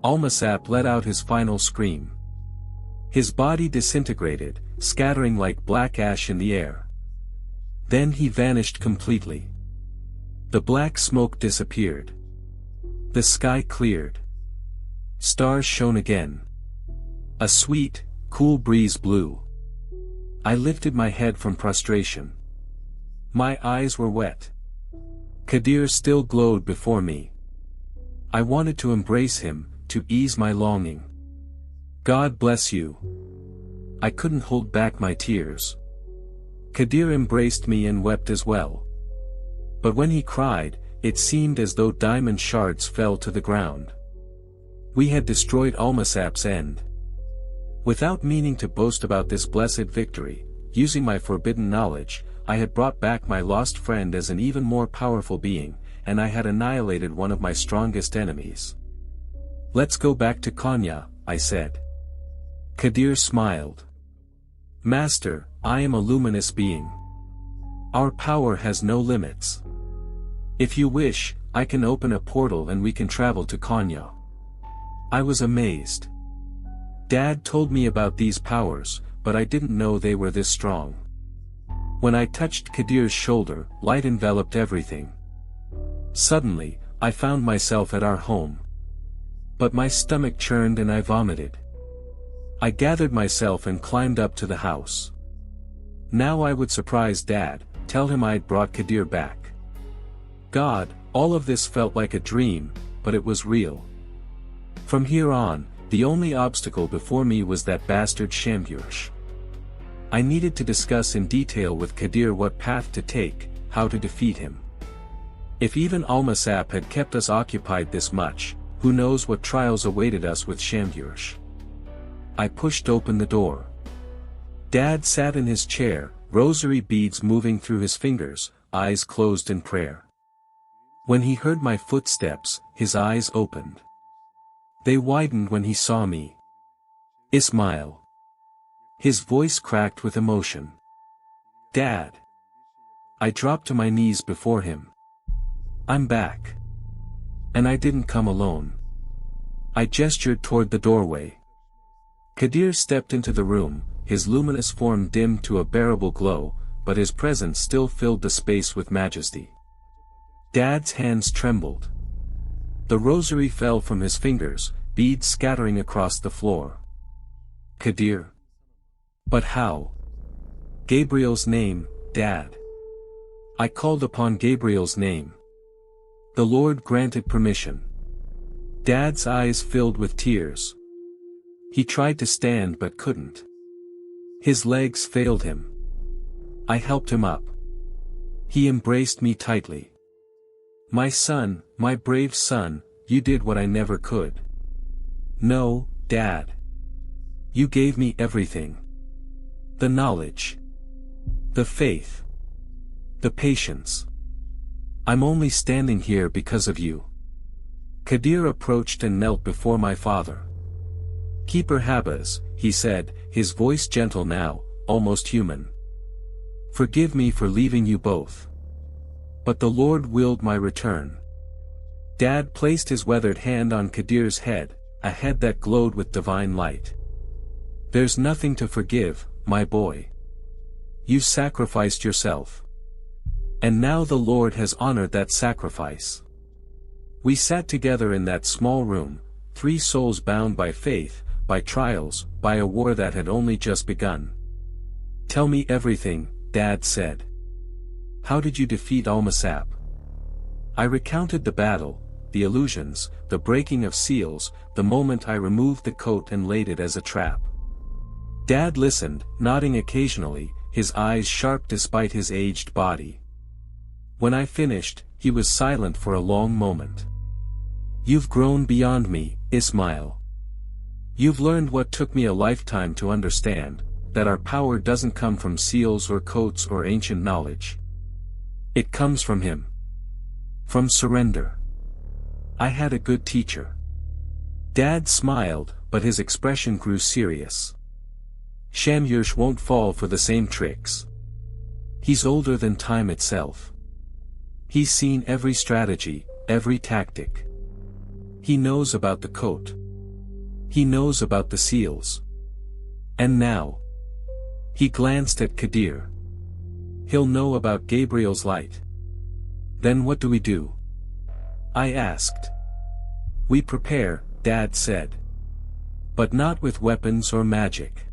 Almasap let out his final scream. His body disintegrated, scattering like black ash in the air. Then he vanished completely. The black smoke disappeared. The sky cleared. Stars shone again. A sweet, cool breeze blew. I lifted my head from prostration. My eyes were wet. Kadir still glowed before me. I wanted to embrace him, to ease my longing. God bless you. I couldn't hold back my tears. Kadir embraced me and wept as well. But when he cried, it seemed as though diamond shards fell to the ground. We had destroyed Almasap's end. Without meaning to boast about this blessed victory, using my forbidden knowledge, I had brought back my lost friend as an even more powerful being, and I had annihilated one of my strongest enemies. Let's go back to Konya, I said. Kadir smiled. Master, I am a luminous being. Our power has no limits. If you wish, I can open a portal and we can travel to Konya. I was amazed. Dad told me about these powers, but I didn't know they were this strong. When I touched Kadir's shoulder, light enveloped everything. Suddenly, I found myself at our home. But my stomach churned and I vomited. I gathered myself and climbed up to the house. Now I would surprise Dad, tell him I'd brought Kadir back. God, all of this felt like a dream, but it was real. From here on, the only obstacle before me was that bastard Shambush. I needed to discuss in detail with Kadir what path to take, how to defeat him. If even Almasap had kept us occupied this much, who knows what trials awaited us with Shambush. I pushed open the door. Dad sat in his chair, rosary beads moving through his fingers, eyes closed in prayer. When he heard my footsteps, his eyes opened. They widened when he saw me. Ismail. His voice cracked with emotion. Dad. I dropped to my knees before him. I'm back. And I didn't come alone. I gestured toward the doorway. Kadir stepped into the room, his luminous form dimmed to a bearable glow, but his presence still filled the space with majesty. Dad's hands trembled. The rosary fell from his fingers, beads scattering across the floor. Kadir. But how? Gabriel's name, Dad. I called upon Gabriel's name. The Lord granted permission. Dad's eyes filled with tears. He tried to stand but couldn't. His legs failed him. I helped him up. He embraced me tightly. My son, my brave son, you did what I never could. No, Dad. You gave me everything. The knowledge. The faith. The patience. I'm only standing here because of you. Kadir approached and knelt before my father. Keeper Habas, he said, his voice gentle now, almost human. Forgive me for leaving you both. But the Lord willed my return. Dad placed his weathered hand on Kadir's head, a head that glowed with divine light. There's nothing to forgive, my boy. You sacrificed yourself. And now the Lord has honored that sacrifice. We sat together in that small room, 3 souls bound by faith, by trials, by a war that had only just begun. Tell me everything, Dad said. How did you defeat Almasap? I recounted the battle, the illusions, the breaking of seals, the moment I removed the coat and laid it as a trap. Dad listened, nodding occasionally, his eyes sharp despite his aged body. When I finished, he was silent for a long moment. You've grown beyond me, Ismail. You've learned what took me a lifetime to understand, that our power doesn't come from seals or coats or ancient knowledge. It comes from him. From surrender. I had a good teacher. Dad smiled, but his expression grew serious. Shamyursh won't fall for the same tricks. He's older than time itself. He's seen every strategy, every tactic. He knows about the coat. He knows about the seals. And now. He glanced at Kadir. He'll know about Gabriel's light. Then what do we do? I asked. We prepare, Dad said. But not with weapons or magic.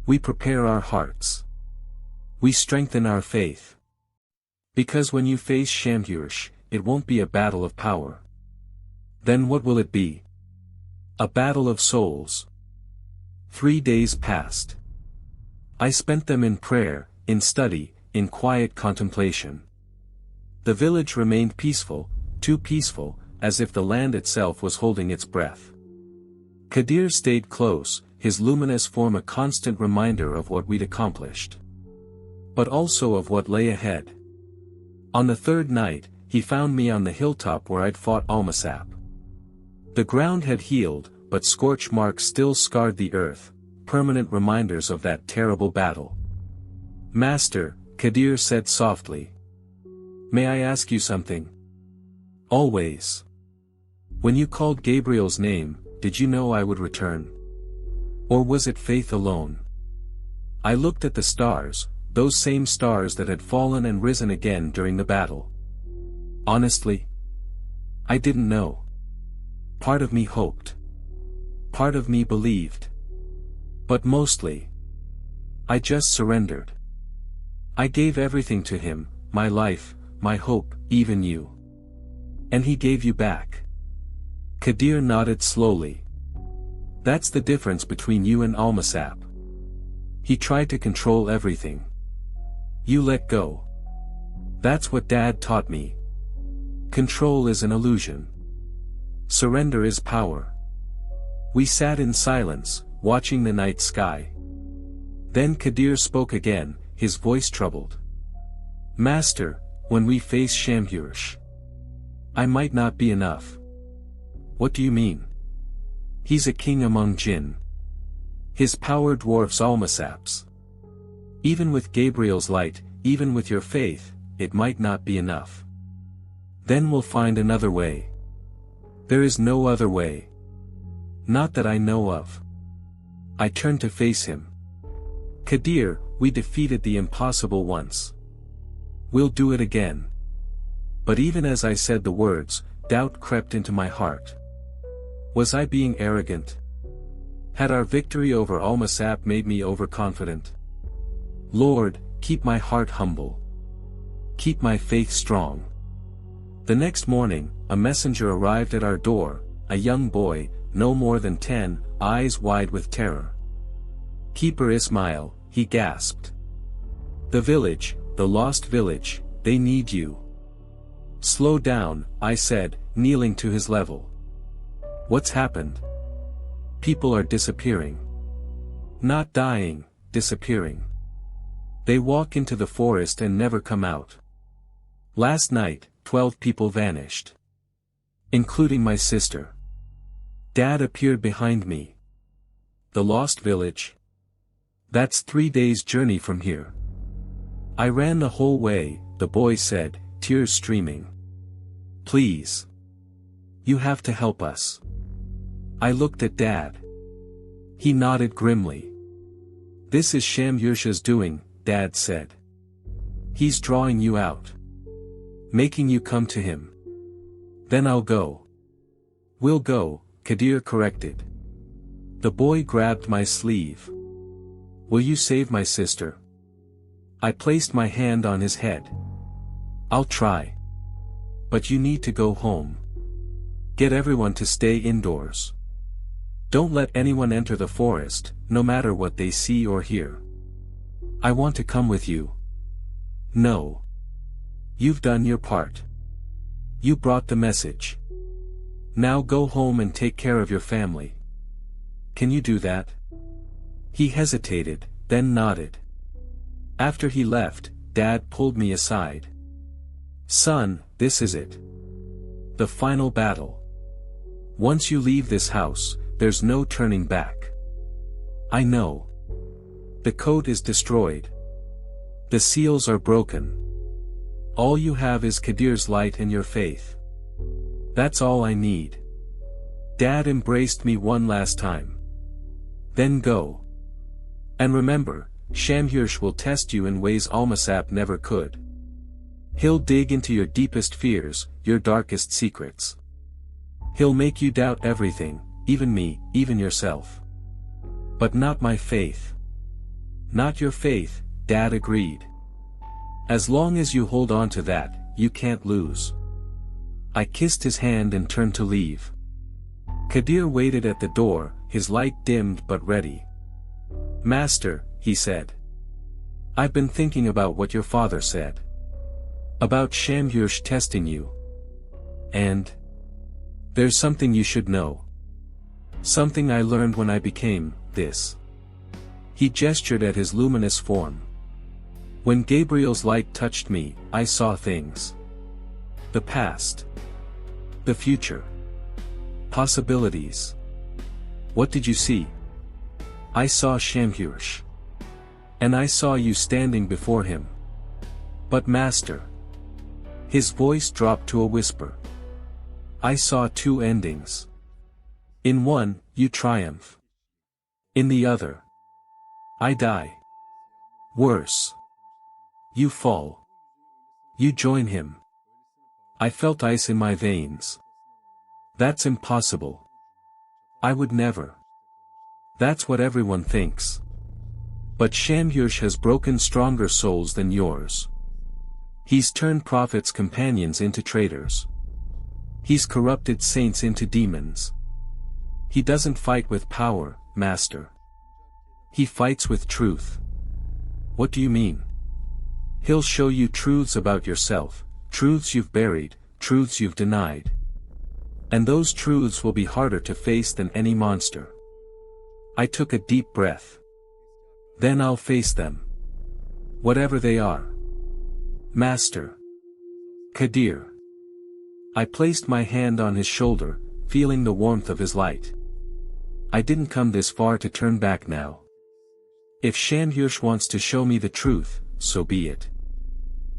We prepare our hearts. We strengthen our faith. Because when you face Shamyursh, it won't be a battle of power. Then what will it be? A battle of souls. 3 days passed. I spent them in prayer, in study, in quiet contemplation. The village remained peaceful, too peaceful, as if the land itself was holding its breath. Kadir stayed close, his luminous form a constant reminder of what we'd accomplished. But also of what lay ahead. On the 3rd night, he found me on the hilltop where I'd fought Almasap. The ground had healed, but scorch marks still scarred the earth, permanent reminders of that terrible battle. Master, Kadir said softly. May I ask you something? Always. When you called Gabriel's name, did you know I would return? Or was it faith alone? I looked at the stars, those same stars that had fallen and risen again during the battle. Honestly, I didn't know. Part of me hoped. Part of me believed. But mostly, I just surrendered. I gave everything to him, my life, my hope, even you. And he gave you back. Kadir nodded slowly. That's the difference between you and Almasap. He tried to control everything. You let go. That's what Dad taught me. Control is an illusion. Surrender is power. We sat in silence, watching the night sky. Then Kadir spoke again, his voice troubled. Master, when we face Shamhursh, I might not be enough. What do you mean? He's a king among Djinn. His power dwarfs Almasap's. Even with Gabriel's light, even with your faith, it might not be enough. Then we'll find another way. There is no other way. Not that I know of. I turned to face him. Kadir, we defeated the impossible once. We'll do it again. But even as I said the words, doubt crept into my heart. Was I being arrogant? Had our victory over Almasap made me overconfident? Lord, keep my heart humble. Keep my faith strong. The next morning, a messenger arrived at our door, a young boy, no more than 10, eyes wide with terror. Keeper Ismail, he gasped. The village, the lost village, they need you. Slow down, I said, kneeling to his level. What's happened? People are disappearing. Not dying, disappearing. They walk into the forest and never come out. Last night, 12 people vanished. Including my sister. Dad appeared behind me. The lost village? That's 3 days' journey from here. I ran the whole way, the boy said, tears streaming. Please. You have to help us. I looked at Dad. He nodded grimly. This is Shamhursh's doing, Dad said. He's drawing you out. Making you come to him. Then I'll go. We'll go, Kadir corrected. The boy grabbed my sleeve. Will you save my sister? I placed my hand on his head. I'll try. But you need to go home. Get everyone to stay indoors. Don't let anyone enter the forest, no matter what they see or hear. I want to come with you. No. You've done your part. You brought the message. Now go home and take care of your family. Can you do that? He hesitated, then nodded. After he left, Dad pulled me aside. Son, this is it. The final battle. Once you leave this house, there's no turning back. I know. The code is destroyed. The seals are broken. All you have is Kadir's light and your faith. That's all I need. Dad embraced me one last time. Then go. And remember, Shamhursh will test you in ways Almasap never could. He'll dig into your deepest fears, your darkest secrets. He'll make you doubt everything, even me, even yourself. But not my faith. Not your faith, Dad agreed. As long as you hold on to that, you can't lose. I kissed his hand and turned to leave. Kadir waited at the door, his light dimmed but ready. Master, he said. I've been thinking about what your father said. About Shamhursh testing you. And there's something you should know. Something I learned when I became this. He gestured at his luminous form. When Gabriel's light touched me, I saw things. The past. The future. Possibilities. What did you see? I saw Shamhursh. And I saw you standing before him. But Master. His voice dropped to a whisper. I saw two endings. In one, you triumph. In the other, I die. Worse. You fall. You join him. I felt ice in my veins. That's impossible. I would never. That's what everyone thinks. But Shamhursh has broken stronger souls than yours. He's turned prophets' companions into traitors. He's corrupted saints into demons. He doesn't fight with power, Master. He fights with truth. What do you mean? He'll show you truths about yourself, truths you've buried, truths you've denied. And those truths will be harder to face than any monster. I took a deep breath. Then I'll face them. Whatever they are. Master. Kadir. I placed my hand on his shoulder, feeling the warmth of his light. I didn't come this far to turn back now. If Shamhursh wants to show me the truth, so be it.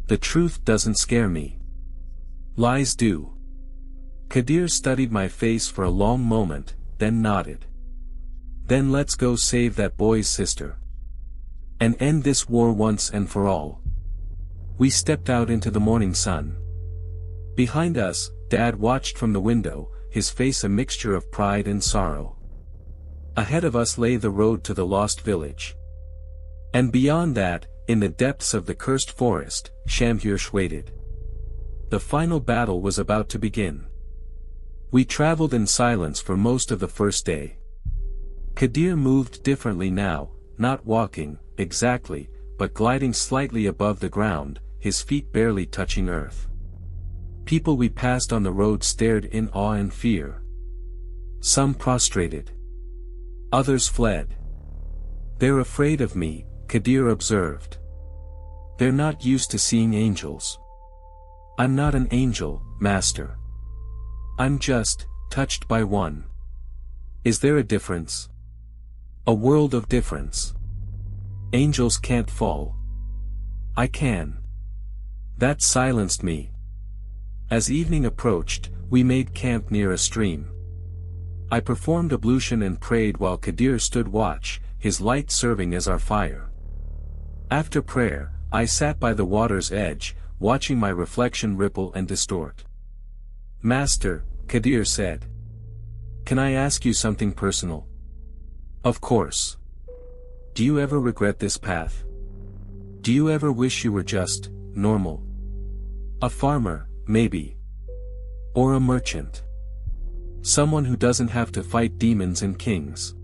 The truth doesn't scare me. Lies do. Kadir studied my face for a long moment, then nodded. Then let's go save that boy's sister. And end this war once and for all. We stepped out into the morning sun. Behind us, Dad watched from the window, his face a mixture of pride and sorrow. Ahead of us lay the road to the lost village. And beyond that, in the depths of the cursed forest, Shamhursh waited. The final battle was about to begin. We traveled in silence for most of the first day. Kadir moved differently now, not walking, exactly, but gliding slightly above the ground, his feet barely touching earth. People we passed on the road stared in awe and fear. Some prostrated. Others fled. They're afraid of me, Kadir observed. They're not used to seeing angels. I'm not an angel, Master. I'm just touched by one. Is there a difference? A world of difference. Angels can't fall. I can. That silenced me. As evening approached, we made camp near a stream. I performed ablution and prayed while Kadir stood watch, his light serving as our fire. After prayer, I sat by the water's edge, watching my reflection ripple and distort. Master, Kadir said. Can I ask you something personal? Of course. Do you ever regret this path? Do you ever wish you were just normal? A farmer, maybe. Or a merchant. Someone who doesn't have to fight demons and kings.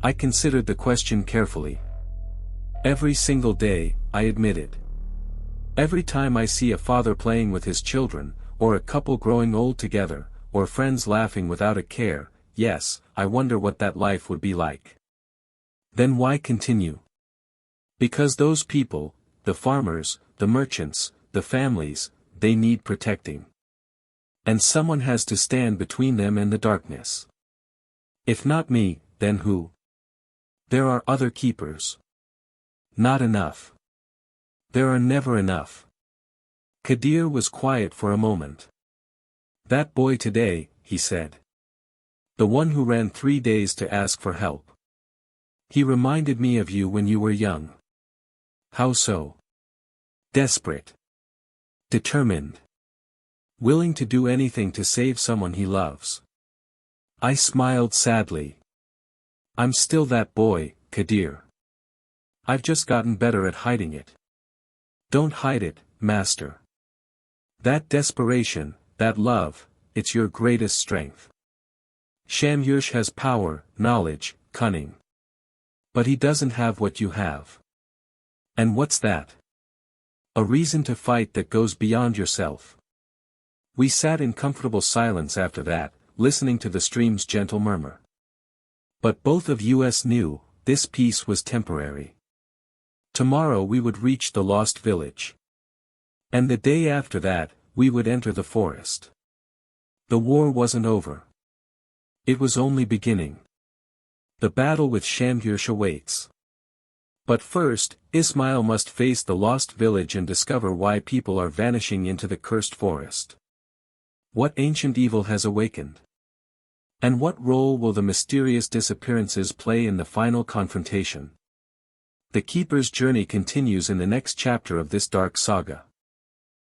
I considered the question carefully. Every single day, I admitted. Every time I see a father playing with his children, or a couple growing old together, or friends laughing without a care, yes, I wonder what that life would be like. Then why continue? Because those people, the farmers, the merchants, the families, they need protecting. And someone has to stand between them and the darkness. If not me, then who? There are other keepers. Not enough. There are never enough. Kadir was quiet for a moment. That boy today, he said. The one who ran 3 days to ask for help. He reminded me of you when you were young. How so? Desperate. Determined. Willing to do anything to save someone he loves. I smiled sadly. I'm still that boy, Kadir. I've just gotten better at hiding it. Don't hide it, Master. That desperation, that love, it's your greatest strength. Shamhursh has power, knowledge, cunning. But he doesn't have what you have. And what's that? A reason to fight that goes beyond yourself. We sat in comfortable silence after that, listening to the stream's gentle murmur. But both of us knew, this peace was temporary. Tomorrow we would reach the lost village. And the day after that, we would enter the forest. The war wasn't over. It was only beginning. The battle with Shamhursh awaits. But first, Ismail must face the lost village and discover why people are vanishing into the cursed forest. What ancient evil has awakened? And what role will the mysterious disappearances play in the final confrontation? The Keeper's journey continues in the next chapter of this dark saga.